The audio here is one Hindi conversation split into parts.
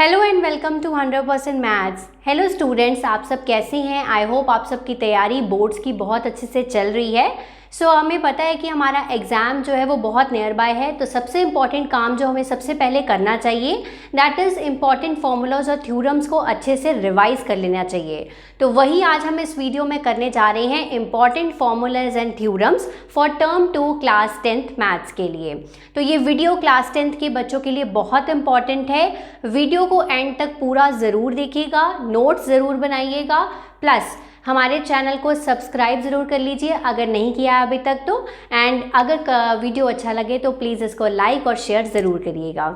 Hello and welcome to 100% maths. Hello students, आप सब कैसे हैं? आई होप आप सबकी तैयारी बोर्ड्स की बहुत अच्छे से चल रही है। हमें पता है कि हमारा एग्ज़ाम जो है वो बहुत नियर बाय है, तो सबसे इम्पॉर्टेंट काम जो हमें सबसे पहले करना चाहिए दैट इज़ इम्पॉर्टेंट फॉर्मूलाज और थ्योरम्स को अच्छे से रिवाइज कर लेना चाहिए। तो वही आज हम इस वीडियो में करने जा रहे हैं, important formulas and theorems for term 2 class 10th maths के लिए। तो ये वीडियो क्लास 10th के बच्चों के लिए बहुत इंपॉर्टेंट है। वीडियो को एंड तक पूरा ज़रूर देखिएगा, नोट्स ज़रूर बनाइएगा, प्लस हमारे चैनल को सब्सक्राइब ज़रूर कर लीजिए अगर नहीं किया अभी तक तो। एंड अगर वीडियो अच्छा लगे तो प्लीज़ इसको लाइक और शेयर ज़रूर करिएगा।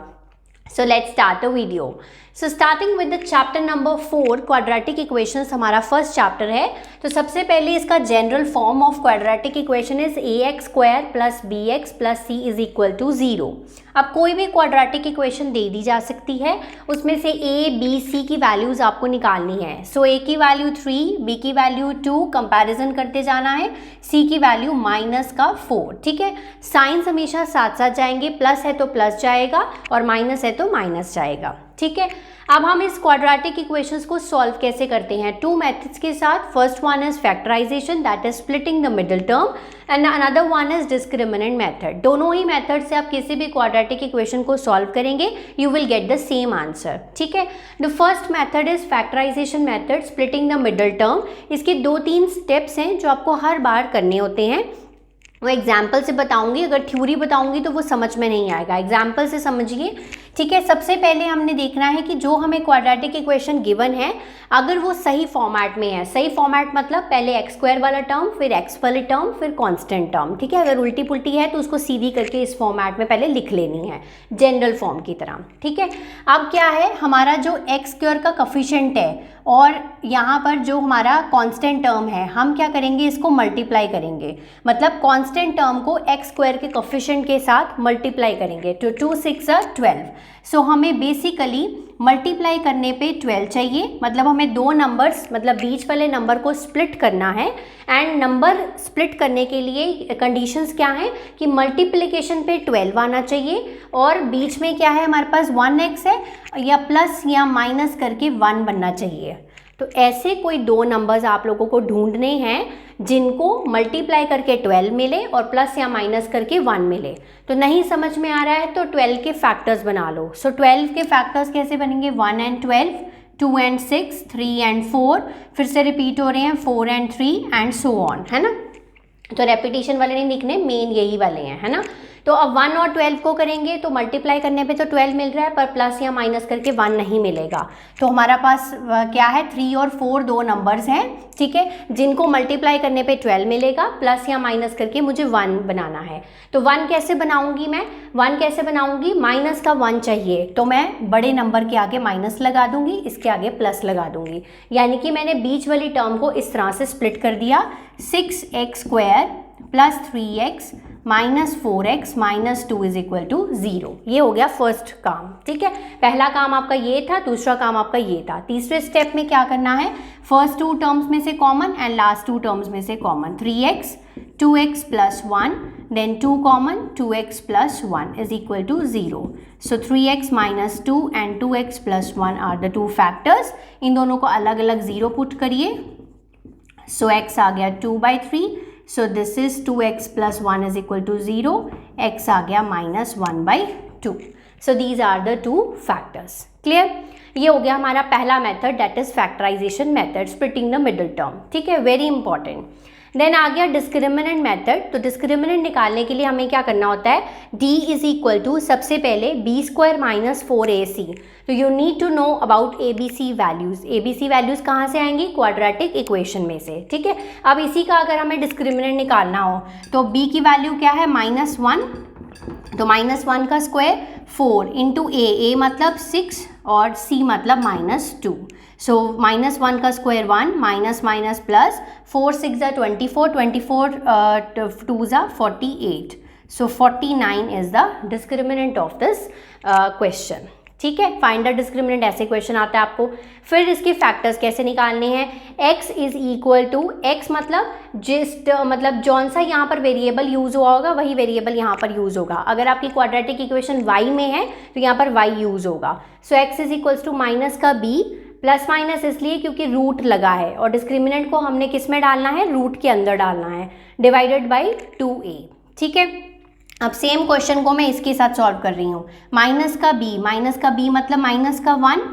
So let's start the video. So starting with the chapter number 4 quadratic equations हमारा फर्स्ट चैप्टर है। तो सबसे पहले इसका general form of quadratic equation is ax² + bx + c = 0। अब कोई भी क्वाड्रेटिक इक्वेशन दे दी जा सकती है, उसमें से a, b, c की वैल्यूज़ आपको निकालनी है। सो a की वैल्यू 3, b की वैल्यू 2, कंपैरिजन करते जाना है, c की वैल्यू -4। ठीक है, साइंस हमेशा साथ साथ जाएंगे, प्लस है तो प्लस जाएगा और माइनस है तो माइनस जाएगा। ठीक है, अब हम इस क्वाड्रेटिक इक्वेशंस को सॉल्व कैसे करते हैं? 2 मेथड्स के साथ। First one is factorisation, that is splitting the middle term, and another one is discriminant method. दोनों ही मेथड से आप किसी भी क्वाड्रेटिक इक्वेशन को सॉल्व करेंगे, you will get the same answer. ठीक है, the first method is factorisation method, splitting the middle term. इसके 2-3 स्टेप्स हैं जो आपको हर बार करने होते हैं। वो एग्जाम्पल से बताऊंगी, अगर थ्योरी बताऊंगी तो वो समझ में नहीं आएगा, एग्जाम्पल से समझिए। ठीक है, सबसे पहले हमने देखना है कि जो हमें क्वाड्रेटिक इक्वेशन गिवन है अगर वो सही फॉर्मेट में है। सही फॉर्मेट मतलब पहले x² वाला टर्म, फिर x वाले टर्म, फिर कांस्टेंट टर्म। ठीक है, अगर उल्टी पुल्टी है तो उसको सीधी करके इस फॉर्मेट में पहले लिख लेनी है, जनरल फॉर्म की तरह। ठीक है, अब क्या है, हमारा जो x² का कोफिशिएंट है और यहाँ पर जो हमारा कांस्टेंट टर्म है, हम क्या करेंगे, इसको मल्टीप्लाई करेंगे। मतलब कांस्टेंट टर्म को x² के कोफिशिएंट के साथ मल्टीप्लाई करेंगे। तो 2 6 12। सो हमें बेसिकली मल्टीप्लाई करने पे 12 चाहिए, मतलब हमें दो नंबर्स, मतलब बीच वाले नंबर को स्प्लिट करना है। एंड नंबर स्प्लिट करने के लिए कंडीशंस क्या हैं कि मल्टीप्लिकेशन पे 12 आना चाहिए और बीच में क्या है, हमारे पास 1x है, या प्लस या माइनस करके 1 बनना चाहिए। तो ऐसे कोई दो नंबर्स आप लोगों को ढूंढने हैं जिनको मल्टीप्लाई करके 12 मिले और प्लस या माइनस करके 1 मिले। तो नहीं समझ में आ रहा है तो 12 के फैक्टर्स बना लो। सो 12 के फैक्टर्स कैसे बनेंगे? 1 and 12, 2 and 6, 3 and 4, फिर से रिपीट हो रहे हैं 4 and 3 एंड सो ऑन, है ना। तो रेपिटेशन वाले नहीं लिखने, मेन यही वाले हैं, है ना। तो अब 1 और 12 को करेंगे तो मल्टीप्लाई करने पे तो 12 मिल रहा है, पर प्लस या माइनस करके 1 नहीं मिलेगा। तो हमारा पास क्या है, 3 और 4 दो नंबर्स हैं। ठीक है, जिनको मल्टीप्लाई करने पे 12 मिलेगा, प्लस या माइनस करके मुझे 1 बनाना है। तो 1 कैसे बनाऊंगी मैं? 1 कैसे बनाऊंगी? माइनस का 1 चाहिए तो मैं बड़े नंबर के आगे माइनस लगा दूंगी, इसके आगे प्लस लगा दूंगी। यानी कि मैंने बीच वाली टर्म को इस तरह से स्प्लिट कर दिया, 6x² + 3x -4x -2 = 0। ये हो गया फर्स्ट काम। ठीक है, पहला काम आपका ये था, दूसरा काम आपका ये था। तीसरे स्टेप में क्या करना है, फर्स्ट 2 टर्म्स में से कॉमन एंड लास्ट 2 टर्म्स में से common. 3x 2x + 1, then 2 common, 2x + 1 = 0। So 3x - 2 and 2x + 1 are the 2 factors. इन दोनों को अलग अलग 0 पुट करिए। सो x आ गया 2/3। So this is 2x + 1 = 0, x आ गया -1/2। So these are the 2 factors. Clear? ये हो गया हमारा पहला method, that is factorisation method, splitting the middle term. ठीक है, वेरी इंपॉर्टेंट। देन आ गया डिस्क्रिमिनेंट मेथड। तो डिस्क्रिमिनेंट निकालने के लिए हमें क्या करना होता है, d = सबसे पहले b² - 4ac। तो you need to know about ABC values. ABC values कहाँ से आएंगी? क्वाड्रेटिक इक्वेशन में से। ठीक है, अब इसी का अगर हमें डिस्क्रिमिनेंट निकालना हो तो b की वैल्यू क्या है, -1। तो -1 का स्क्वायर 4 × a मतलब 6 और c मतलब -2। सो -1 का square 1, minus minus plus, 4 6 24, 24 2 48। So 49 is the discriminant of this question. ठीक है, फाइंड द डिस्क्रिमिनेंट ऐसे क्वेश्चन आता है आपको। फिर इसके फैक्टर्स कैसे निकालने हैं, x is equal to, x मतलब जौन सा यहाँ पर वेरिएबल यूज हुआ होगा वही वेरिएबल यहाँ पर यूज होगा। अगर आपकी क्वाड्रेटिक इक्वेशन y में है तो यहाँ पर y यूज होगा। So x is equals to minus का b, प्लस माइनस इसलिए क्योंकि रूट लगा है और डिस्क्रिमिनेंट को हमने किस में डालना है, रूट के अंदर डालना है, डिवाइडेड बाई 2a। ठीक है, अब सेम क्वेश्चन को मैं इसके साथ सॉल्व कर रही हूँ। माइनस का b मतलब माइनस का 1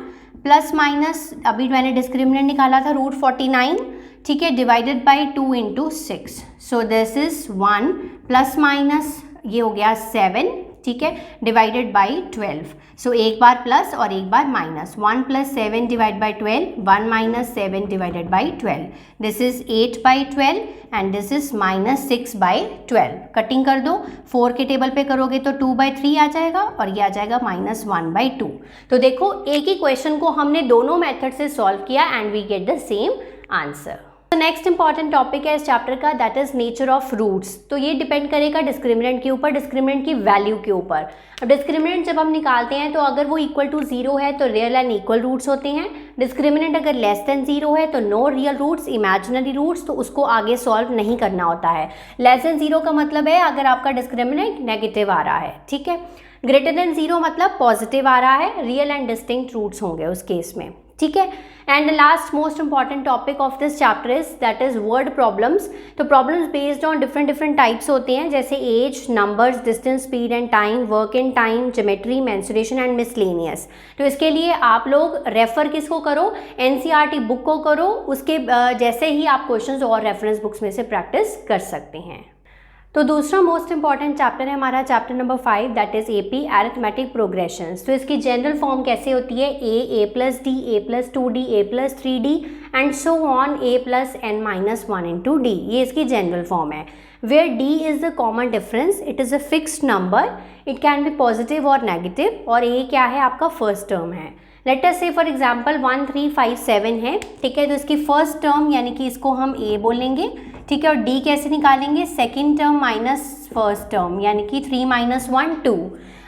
प्लस माइनस, अभी मैंने डिस्क्रिमिनेंट निकाला था रूट 49, ठीक है, divided by 2 into 6। So this is 1 plus minus ये हो गया 7, ठीक है, डिवाइडेड बाई 12। सो एक बार प्लस और एक बार माइनस, 1 प्लस 7 divide by 12, 1 minus 7 divided by 12, this is 8 by 12 and this is minus 6 by 12। Cutting कर दो, 4 के टेबल पे करोगे तो 2 बाई 3 आ जाएगा और ये आ जाएगा माइनस 1 बाई 2। तो देखो एक ही क्वेश्चन को हमने दोनों मेथड से सॉल्व किया and we get the same answer. Next important topic है इस चैप्टर का, that is nature of roots. तो ये डिपेंड करेगा डिस्क्रिमिनेंट के ऊपर, डिस्क्रिमिनेंट की वैल्यू के ऊपर। अब डिस्क्रिमिनेंट जब हम निकालते हैं तो अगर वो इक्वल टू 0 है तो रियल एंड इक्वल रूट्स होते हैं। डिस्क्रिमिनेंट अगर लेस देन 0 है तो no real roots, imaginary roots, तो उसको आगे सॉल्व नहीं करना होता है। लेस देन 0 का मतलब है अगर आपका डिस्क्रिमिनेंट नेगेटिव आ रहा है, ठीक है। ग्रेटर देन 0 मतलब पॉजिटिव आ रहा है, रियल एंड डिस्टिंक्ट रूट्स होंगे उस केस में, ठीक है। And last most important topic of this chapter is that is word problems. तो problems based on different types होते हैं, जैसे age, numbers, distance, speed and time, work in time, geometry, mensuration and miscellaneous. तो इसके लिए आप लोग रेफर किसको करो, एनसीईआरटी बुक को करो, उसके जैसे ही आप क्वेश्चंस और रेफरेंस बुक्स में से प्रैक्टिस कर सकते हैं। तो दूसरा मोस्ट इंपॉर्टेंट चैप्टर है हमारा chapter number 5, that is AP, arithmetic progressions. तो इसकी जनरल फॉर्म कैसे होती है, a plus d, a plus 2d, a plus 3d and so on, a plus n minus 1 into d, ये इसकी जनरल फॉर्म है। Where d is the common difference, it is a fixed number, it can be positive और नेगेटिव, और a क्या है आपका फर्स्ट टर्म है। लेट अस से फॉर एग्जाम्पल 1 3 5 7 है, ठीक है, तो इसकी फर्स्ट टर्म यानी कि इसको हम a बोलेंगे, ठीक है, और d कैसे निकालेंगे, second term minus first term यानी कि 3 माइनस 1 2।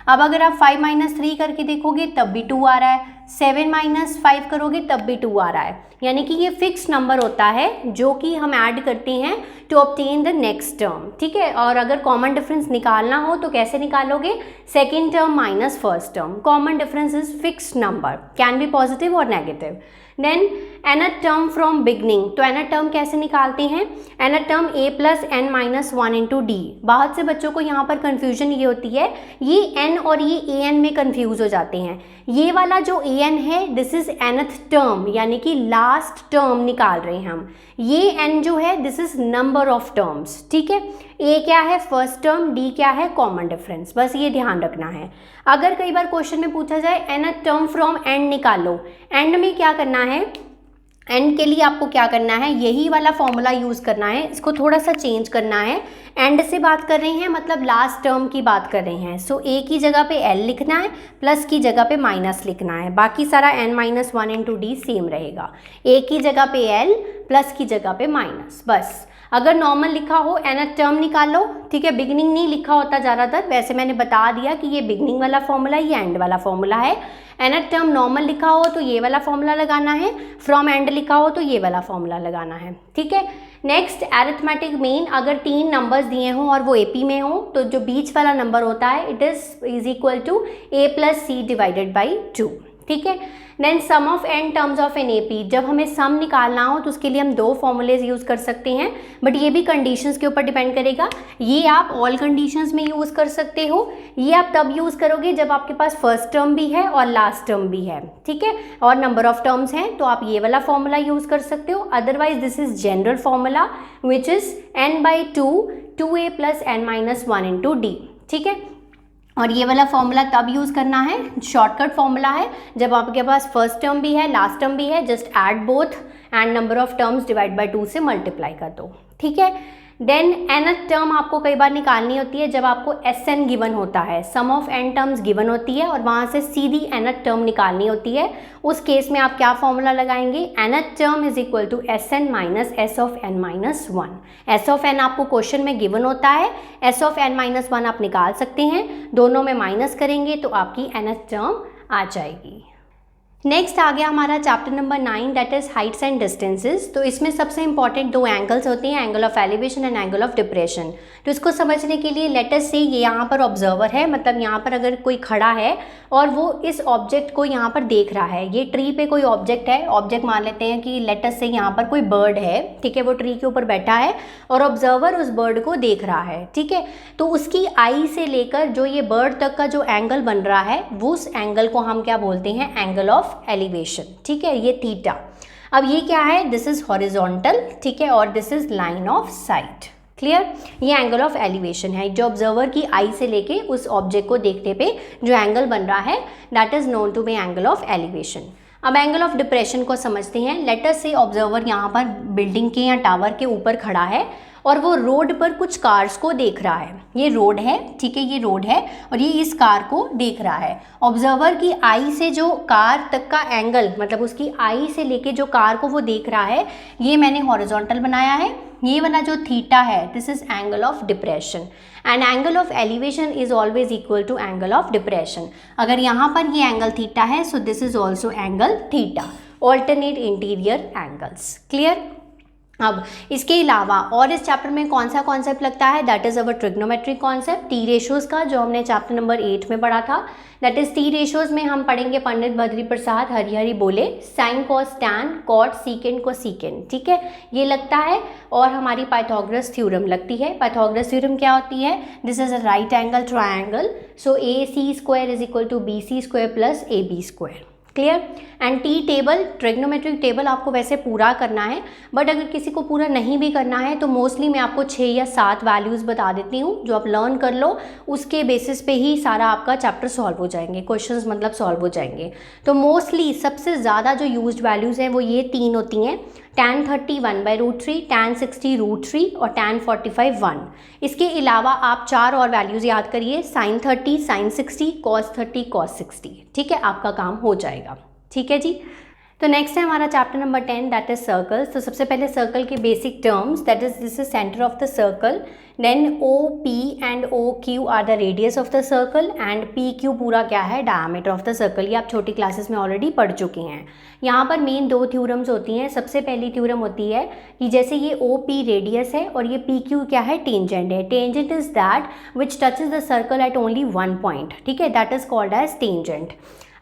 अब अगर आप 5 माइनस 3 करके देखोगे तब भी 2 आ रहा है, 7 माइनस 5 करोगे तब भी 2 आ रहा है, यानी कि ये फिक्स नंबर होता है जो कि हम ऐड करते हैं to obtain the next term, ठीक है। और अगर कॉमन डिफरेंस निकालना हो तो कैसे निकालोगे, second term minus first term, common difference is fixed number, can be positive और negative. Then nth term from beginning, तो nth टर्म कैसे निकालते हैं, nth term a plus n minus 1 into d. बहुत से बच्चों को यहाँ पर कन्फ्यूजन ये होती है, ये n और ये an में कन्फ्यूज हो जाते हैं। ये वाला जो an है दिस इज nth टर्म यानी कि लास्ट टर्म निकाल रहे हैं हम, ये n जो है this is number of terms, ठीक है। a क्या है फर्स्ट टर्म, d क्या है कॉमन डिफरेंस, बस ये ध्यान रखना है। अगर कई बार क्वेश्चन में पूछा जाए nth टर्म फ्रॉम end निकालो, end में क्या करना है, एंड के लिए आपको क्या करना है, यही वाला फॉर्मूला यूज़ करना है, इसको थोड़ा सा चेंज करना है। एंड से बात कर रहे हैं मतलब लास्ट टर्म की बात कर रहे हैं, सो ए की जगह पे एल लिखना है, प्लस की जगह पे माइनस लिखना है, बाकी सारा n minus 1 into D same रहेगा। ए की जगह पे एल, प्लस की जगह पे माइनस, बस। अगर नॉर्मल लिखा हो nth टर्म निकाल लो, ठीक है, बिगनिंग नहीं लिखा होता ज़्यादातर, वैसे मैंने बता दिया कि ये बिगनिंग वाला फॉर्मूला, ये एंड वाला फॉर्मूला है। nth टर्म नॉर्मल लिखा हो तो ये वाला फॉर्मूला लगाना है, फ्रॉम एंड लिखा हो तो ये वाला फॉर्मूला लगाना है, ठीक है। नेक्स्ट अरिथमेटिक मीन, अगर 3 नंबर्स दिए हों और वो एपी में हो तो जो बीच वाला नंबर होता है it is equal to a plus c divided by 2, ठीक है। Then sum of n terms of an AP, जब हमें सम निकालना हो तो उसके लिए हम 2 फॉर्मूलेज यूज़ कर सकते हैं, बट ये भी कंडीशंस के ऊपर डिपेंड करेगा। ये आप ऑल कंडीशंस में यूज़ कर सकते हो, ये आप तब यूज़ करोगे जब आपके पास फर्स्ट टर्म भी है और लास्ट टर्म भी है, ठीक है, और नंबर ऑफ टर्म्स हैं तो आप ये वाला फॉर्मूला यूज़ कर सकते हो। Otherwise this is general formula which is n/2 2a plus n minus 1 into D, ठीक है। और ये वाला फॉर्मूला तब यूज़ करना है, शॉर्टकट फॉर्मूला है, जब आपके पास फर्स्ट टर्म भी है लास्ट टर्म भी है, just add both and number of terms divide by 2 से मल्टीप्लाई कर दो, ठीक है। देन nth टर्म आपको कई बार निकालनी होती है जब आपको Sn गिवन होता है, सम ऑफ n टर्म्स गिवन होती है और वहाँ से सीधी nth टर्म निकालनी होती है। उस केस में आप क्या फॉर्मूला लगाएंगे, nth term is equal to Sn minus S of n minus 1। S of n आपको क्वेश्चन में गिवन होता है, S ऑफ n माइनस 1 आप निकाल सकते हैं, दोनों में माइनस करेंगे तो आपकी nth टर्म आ जाएगी। नेक्स्ट आ गया हमारा chapter number 9 that is Heights and distances. तो इसमें सबसे इंपॉर्टेंट दो एंगल्स होते हैं, angle of elevation and angle of depression. तो इसको समझने के लिए लेट अस से ये यहाँ पर ऑब्जर्वर है, मतलब यहाँ पर अगर कोई खड़ा है और वो इस ऑब्जेक्ट को यहाँ पर देख रहा है, ये ट्री पे कोई ऑब्जेक्ट है, ऑब्जेक्ट मान लेते हैं कि लेट अस से यहाँ पर कोई बर्ड है, ठीक है, वो ट्री के ऊपर बैठा है और ऑब्जर्वर उस बर्ड को देख रहा है, ठीक है। तो उसकी आई से लेकर जो ये बर्ड तक का जो एंगल बन रहा है वो उस एंगल को हम क्या बोलते हैं, एंगल ऑफ एलिवेशन, ठीक है, ये थीटा। अब ये क्या है, दिस इज हॉरिजॉन्टल, ठीक है, और this is line of site, clear. ये एंगल ऑफ एलिवेशन है, जो ऑब्जर्वर की आई से लेके उस ऑब्जेक्ट को देखने पे जो एंगल बन रहा है that is known to be angle of elevation. अब एंगल ऑफ डिप्रेशन को समझते हैं। लेट अस से ऑब्जर्वर यहाँ पर बिल्डिंग के या टावर के ऊपर खड़ा है और वो रोड पर कुछ कार्स को देख रहा है, ये रोड है, ठीक है, ये रोड है और ये इस कार को देख रहा है। ऑब्जर्वर की आई से जो कार तक का एंगल, मतलब उसकी आई से लेके जो कार को वो देख रहा है, ये मैंने हॉरिजॉन्टल बनाया है। ये वाला जो थीटा है this is angle of depression and angle of elevation is always equal to angle of depression. अगर यहाँ पर ये एंगल थीटा है so this is also angle theta, alternate interior angles, clear. अब इसके अलावा और इस चैप्टर में कौन सा कॉन्सेप्ट लगता है, that is our trigonometric concept, T ratios का, जो हमने चैप्टर नंबर 8 में पढ़ा था। दैट इज टी रेशोज में हम पढ़ेंगे पंडित बद्री प्रसाद हरिहरी बोले sine cos tan cot secant cosecant, ठीक है, ये लगता है। और हमारी पाइथागोरस थ्योरम लगती है। पाइथागोरस थ्योरम क्या होती है, this is a right angle triangle, so A C square is equal to B C square plus A B square, clear. And T table, trigonometric table आपको वैसे पूरा करना है, बट अगर किसी को पूरा नहीं भी करना है तो मोस्टली मैं आपको 6 या 7 वैल्यूज़ बता देती हूँ, जो आप लर्न कर लो, उसके बेसिस पे ही सारा आपका चैप्टर सॉल्व हो जाएंगे, क्वेश्चंस मतलब सॉल्व हो जाएंगे। तो मोस्टली सबसे ज़्यादा जो यूज्ड वैल्यूज़ हैं वो ये 3 होती हैं, tan 30 1/√3, tan 60 √3 और tan 45 1। इसके अलावा आप 4 और वैल्यूज़ याद करिए, sin 30 sin 60 cos 30 cos 60, ठीक है, आपका काम हो जाएगा, ठीक है जी। तो नेक्स्ट है हमारा chapter number 10 that is circles. तो सबसे पहले सर्कल के basic terms, that is this is centre of the circle, then O P and O Q are the radius of the circle and P Q पूरा क्या है, डायमीटर ऑफ द सर्कल। ये आप छोटी क्लासेस में ऑलरेडी पढ़ चुके हैं। यहाँ पर मेन 2 थ्योरम्स होती हैं। सबसे पहली थ्योरम होती है कि जैसे ये ओ पी रेडियस है और ये पी क्यू क्या है, टेंजेंट है। Tangent is that which touches the circle at only 1 point, ठीक है, that is called as tangent.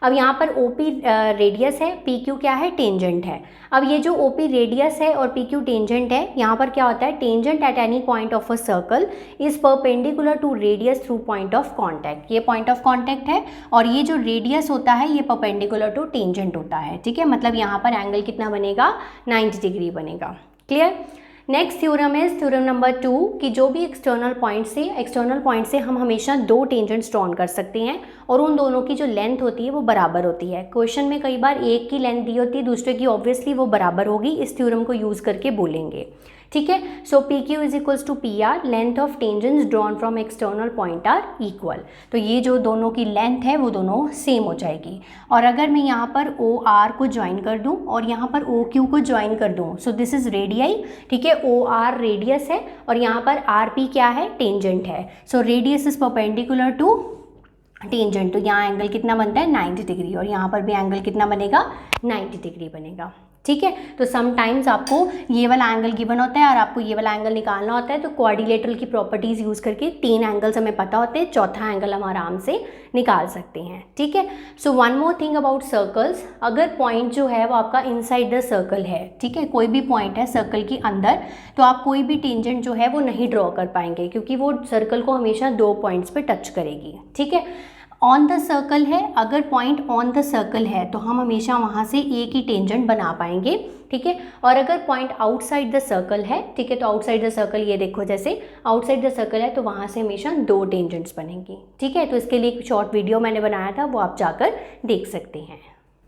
अब यहाँ पर ओ पी रेडियस है, पी क्यू क्या है, टेंजेंट है। अब ये जो ओ पी रेडियस है और पी क्यू टेंजेंट है, यहाँ पर क्या होता है, tangent at any point of a circle is perpendicular to radius through point of contact. ये पॉइंट ऑफ कॉन्टैक्ट है और ये जो रेडियस होता है ये परपेंडिकुलर टू टेंजेंट होता है, ठीक है, मतलब यहाँ पर एंगल कितना बनेगा, 90 डिग्री बनेगा, clear. Next theorem is theorem number 2 कि जो भी एक्सटर्नल पॉइंट से हम हमेशा 2 टेंजेंट्स ड्रॉन कर सकते हैं और उन दोनों की जो लेंथ होती है वो बराबर होती है। क्वेश्चन में कई बार एक की लेंथ दी होती है, दूसरे की ऑब्वियसली वो बराबर होगी, इस थ्योरम को यूज़ करके बोलेंगे, ठीक है। So p q is equals to p r, length of tangents drawn from external point are equal. तो ये जो दोनों की लेंथ है वो दोनों सेम हो जाएगी। और अगर मैं यहाँ पर ओ आर को ज्वाइन कर दूँ और यहाँ पर ओ क्यू को ज्वाइन कर दूँ, सो दिस इज रेडियाई, ठीक है, ओ आर रेडियस है और यहाँ पर आर पी क्या है, टेंजेंट है। So radius is perpendicular to tangent, तो यहाँ एंगल कितना बनता है, 90 डिग्री, और यहाँ पर भी एंगल कितना बनेगा, 90 डिग्री बनेगा, ठीक है। तो समटाइम्स आपको ये वाला एंगल गिवन होता है और आपको ये वाला एंगल निकालना होता है, तो क्वाड्रिलेटरल की प्रॉपर्टीज़ यूज़ करके 3 एंगल्स हमें पता होते हैं, चौथा एंगल हम आराम से निकाल सकते हैं, ठीक है। So one more thing about circles, अगर पॉइंट जो है वो आपका इनसाइड द सर्कल है, ठीक है, कोई भी पॉइंट है सर्कल के अंदर, तो आप कोई भी टेंजेंट जो है वो नहीं ड्रॉ कर पाएंगे क्योंकि वो सर्कल को हमेशा 2 पॉइंट्स पे टच करेगी, ठीक है। ऑन द सर्कल है, अगर पॉइंट ऑन द सर्कल है तो हम हमेशा वहाँ से एक ही टेंजेंट बना पाएंगे, ठीक है। और अगर पॉइंट आउटसाइड द सर्कल है, ठीक है, तो आउटसाइड द सर्कल ये देखो, जैसे आउटसाइड द सर्कल है तो वहाँ से हमेशा 2 टेंजेंट्स बनेंगी, ठीक है। तो इसके लिए एक शॉर्ट वीडियो मैंने बनाया था, वो आप जाकर देख सकते हैं।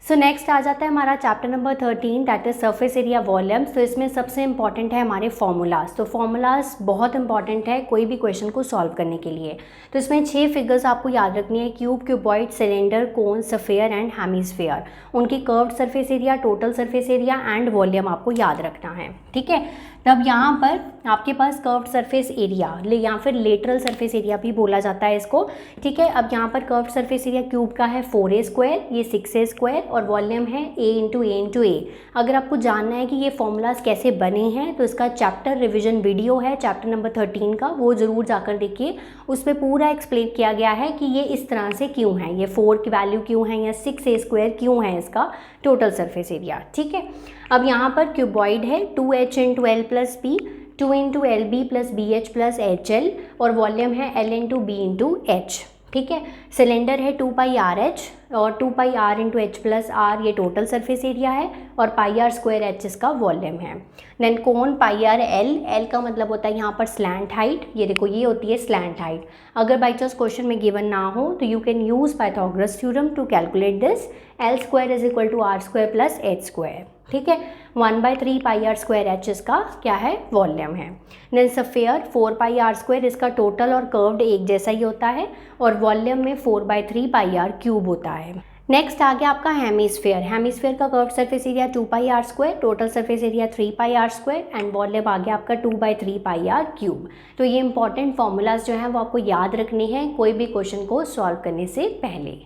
सो नेक्स्ट आ जाता है हमारा chapter number 13 that is surface area volumes. तो इसमें सबसे इंपॉर्टेंट है हमारे फॉर्मूलाज। तो फॉर्मूलाज बहुत इंपॉर्टेंट है कोई भी क्वेश्चन को सॉल्व करने के लिए। तो इसमें 6 फिगर्स आपको याद रखनी है, cube, cuboid, cylinder, cone, sphere and hemisphere. उनकी curved surface area, total surface area and volume आपको याद रखना है, ठीक है। द तब यहाँ पर आपके पास कर्व्ड सरफेस एरिया या फिर लेटरल सरफेस एरिया भी बोला जाता है इसको, ठीक है। अब यहाँ पर कर्व्ड सरफेस एरिया क्यूब का है 4a², ये 6a² और वॉल्यूम है a × a। अगर आपको जानना है कि ये फॉर्मूलाज कैसे बने हैं तो इसका चैप्टर रिविजन वीडियो है चैप्टर नंबर 13 का, वो ज़रूर जाकर देखिए। उसमें पूरा एक्सप्लेन किया गया है कि ये इस तरह से क्यों है, ये 4 की वैल्यू क्यों है या 6a² क्यों है इसका टोटल सरफेस एरिया, ठीक है। अब यहाँ पर क्यूबॉइड है 2h × l + b, 2 × lb + bh + hl और वॉल्यूम है l × b × h, ठीक है। सिलेंडर है 2πrh और 2πr × h + r ये टोटल सरफेस एरिया है और πr² h इसका वॉल्यूम है। देन कोन πrl, l का मतलब होता है यहाँ पर स्लैंट हाइट, ये देखो ये होती है स्लैंट हाइट। अगर बाई चांस क्वेश्चन में गिवन ना हो तो you can use Pythagoras theorem to calculate this, l² = r² + h², ठीक है। 1/3 πr² h इसका क्या है वॉल्यूम है। देन सफेयर 4πr² इसका टोटल और कर्व्ड एक जैसा ही होता है और वॉल्यूम में 4/3 πr³ होता है। नेक्स्ट आ गया आपका हेमिस्फेयर। हेमिस्फेयर का curved surface area 2πr², total surface area 3πr² and volume आ गया आपका 2/3 πr³। तो ये इंपॉर्टेंट फॉर्मूलाज जो हैं वो आपको याद रखने हैं कोई भी क्वेश्चन को सॉल्व करने से पहले।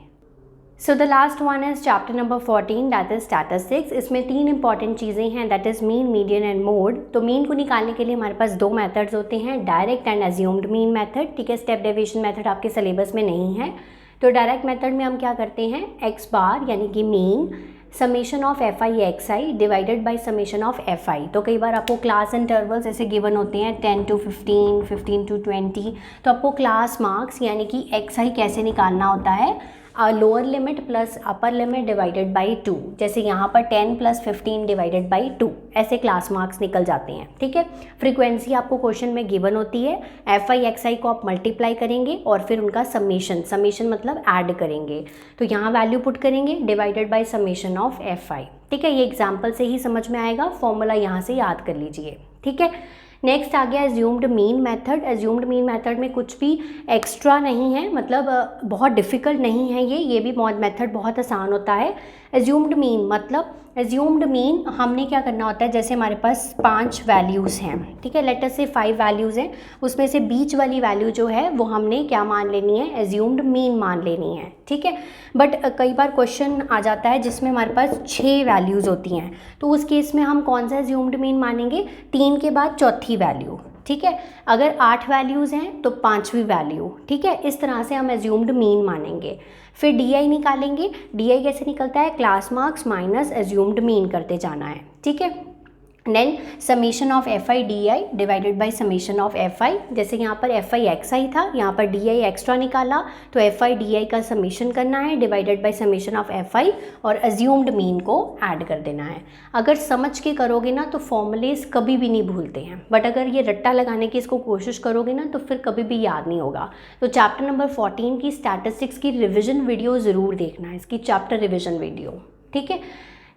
So the last one is chapter number 14 that is statistics. इसमें 3 इंपॉर्टेंट चीज़ें हैं that is mean, median and mode. तो मीन को निकालने के लिए हमारे पास 2 मेथड्स होते हैं, direct and assumed mean method, ठीक है। स्टेप डेविएशन मेथड आपके सिलेबस में नहीं है। तो डायरेक्ट मेथड में हम क्या करते हैं, x बार यानी कि mean summation of fi xi divided by summation of fi। तो कई बार आपको क्लास इंटरवल्स ऐसे गिवन होते हैं 10 to 15, 15 to 20, तो आपको क्लास मार्क्स यानी कि xi कैसे निकालना होता है, lower limit plus upper limit divided by 2। जैसे यहाँ पर 10 + 15 डिवाइडेड बाई 2, ऐसे क्लास मार्क्स निकल जाते हैं, ठीक है। फ्रीक्वेंसी आपको क्वेश्चन में गिवन होती है, fi xi को आप मल्टीप्लाई करेंगे और फिर उनका समेशन मतलब ऐड करेंगे। तो यहाँ वैल्यू पुट करेंगे divided by summation of fi, ठीक है। ये एग्जाम्पल से ही समझ में आएगा, फॉर्मूला यहाँ से याद कर लीजिए, ठीक है। नेक्स्ट आ गया assumed mean method. Assumed mean method में कुछ भी एक्स्ट्रा नहीं है, मतलब बहुत डिफ़िकल्ट नहीं है ये भी मेथड बहुत आसान होता है। एज्यूम्ड मीन मतलब एज्यूम्ड मीन हमने क्या करना होता है, जैसे हमारे पास 5 वैल्यूज़ हैं, ठीक है, लेट अस से 5 वैल्यूज़ हैं, उसमें से बीच वाली वैल्यू जो है वो हमने क्या मान लेनी है, एज्यूम्ड मीन मान लेनी है, ठीक है। बट कई बार क्वेश्चन आ जाता है जिसमें हमारे पास 6 वैल्यूज़ होती हैं, तो उस केस में हम कौन सा एज्यूम्ड मीन मानेंगे, 3 के बाद चौथी वैल्यू, ठीक है। अगर 8 वैल्यूज़ हैं तो 5वीं वैल्यू, ठीक है। इस तरह से हम एज्यूम्ड मीन मानेंगे। फिर DI निकालेंगे। DI कैसे निकलता है, class marks minus assumed mean करते जाना है, ठीक है। Then summation of fi di divided by summation of fi। जैसे यहाँ पर fi xi था, यहाँ पर di एक्स्ट्रा निकाला तो fi di का समेशन करना है divided by summation of fi और एज्यूम्ड मीन को ऐड कर देना है। अगर समझ के करोगे ना तो फॉर्मूलेस कभी भी नहीं भूलते हैं, बट अगर ये रट्टा लगाने की इसको कोशिश करोगे ना तो फिर कभी भी याद नहीं होगा। तो चैप्टर नंबर 14 की स्टैटिस्टिक्स की रिविजन वीडियो ज़रूर देखना है, इसकी चैप्टर रिविजन वीडियो, ठीक है।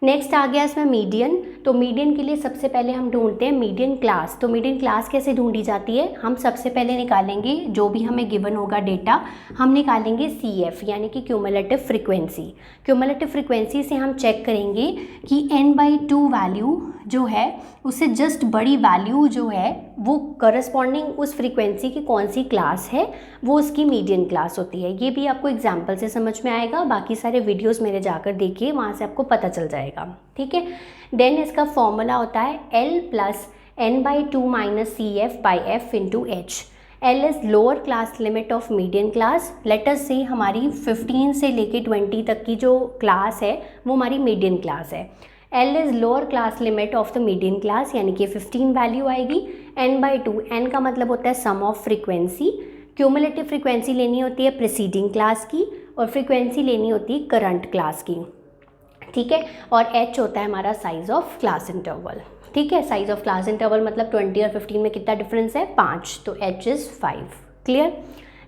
नेक्स्ट आ गया इसमें मीडियन। तो मीडियन के लिए सबसे पहले हम ढूंढते हैं मीडियन क्लास। तो मीडियन क्लास कैसे ढूंढी जाती है, हम सबसे पहले निकालेंगे जो भी हमें गिवन होगा डेटा, हम निकालेंगे CF यानी कि क्यूमुलेटिव फ्रीक्वेंसी। क्यूमुलेटिव फ्रीक्वेंसी से हम चेक करेंगे कि n/2 वैल्यू जो है उससे जस्ट बड़ी वैल्यू जो है वो करस्पॉन्डिंग उस फ्रीक्वेंसी की कौन सी क्लास है, वो उसकी मीडियन क्लास होती है। ये भी आपको एग्जाम्पल से समझ में आएगा, बाकी सारे वीडियोस मेरे जाकर देखिए, वहाँ से आपको पता चल जाएगा, ठीक है। देन इसका फॉर्मूला होता है L + n/2 - CF/F × H। L is lower class limit of median class. Let us से हमारी 15 से लेके 20 तक की जो क्लास है वो हमारी मीडियन क्लास है। L is lower class limit of the median class यानी कि 15 वैल्यू आएगी। n/2, n का मतलब होता है सम ऑफ फ्रीक्वेंसी। क्यूमुलेटिव फ्रीक्वेंसी लेनी होती है प्रीसीडिंग क्लास की और फ्रीक्वेंसी लेनी होती है करंट क्लास की, ठीक है। और h होता है हमारा साइज ऑफ क्लास इंटरवल, ठीक है। साइज ऑफ क्लास इंटरवल मतलब 20 और 15 में कितना डिफरेंस है, 5, तो h is 5, clear.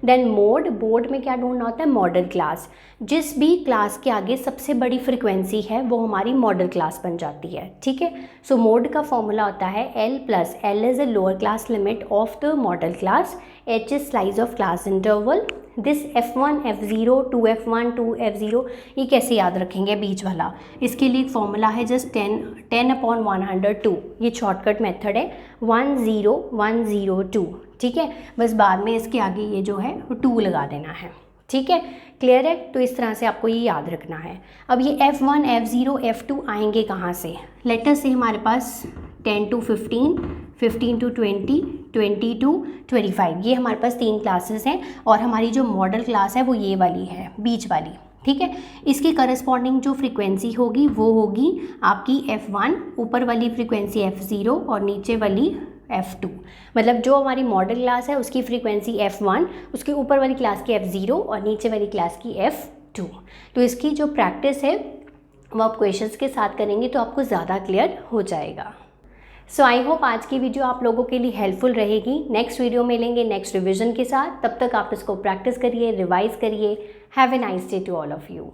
Then mode, board में क्या ढूंढना होता है, मॉडल क्लास। जिस भी क्लास के आगे सबसे बड़ी फ्रीक्वेंसी है वो हमारी मॉडल क्लास बन जाती है, ठीक है। सो मोड का फॉर्मूला होता है L + L is a lower class limit of the model class, H is size of class interval, this F1 F0 2F1 2F0 ये कैसे याद रखेंगे बीच वाला? इसके लिए एक फॉर्मूला है जस्ट 10/102, ये शॉर्टकट मेथड है 10102, ठीक है। बस बाद में इसके आगे ये जो है वो 2 लगा देना है, ठीक है। क्लियर है? तो इस तरह से आपको ये याद रखना है। अब ये F1 F0 F2 आएंगे कहाँ से? लेटर से हमारे पास 10 to 15, 15 to 20, 20 to 25, ये हमारे पास 3 क्लासेस हैं और हमारी जो मॉडल क्लास है वो ये वाली है, बीच वाली, ठीक है। इसकी करस्पॉन्डिंग जो फ्रीक्वेंसी होगी वो होगी आपकी F1, ऊपर वाली फ्रीक्वेंसी F0 और नीचे वाली F2। मतलब जो हमारी मॉडल क्लास है उसकी फ्रीक्वेंसी F1, उसके ऊपर वाली क्लास की F0 और नीचे वाली क्लास की F2। तो इसकी जो प्रैक्टिस है वो आप क्वेश्चंस के साथ करेंगे तो आपको ज़्यादा क्लियर हो जाएगा। सो आई होप आज की वीडियो आप लोगों के लिए हेल्पफुल रहेगी। नेक्स्ट वीडियो मिलेंगे नेक्स्ट रिविजन के साथ, तब तक आप इसको प्रैक्टिस करिए, रिवाइज करिए। Have a nice day to all of you.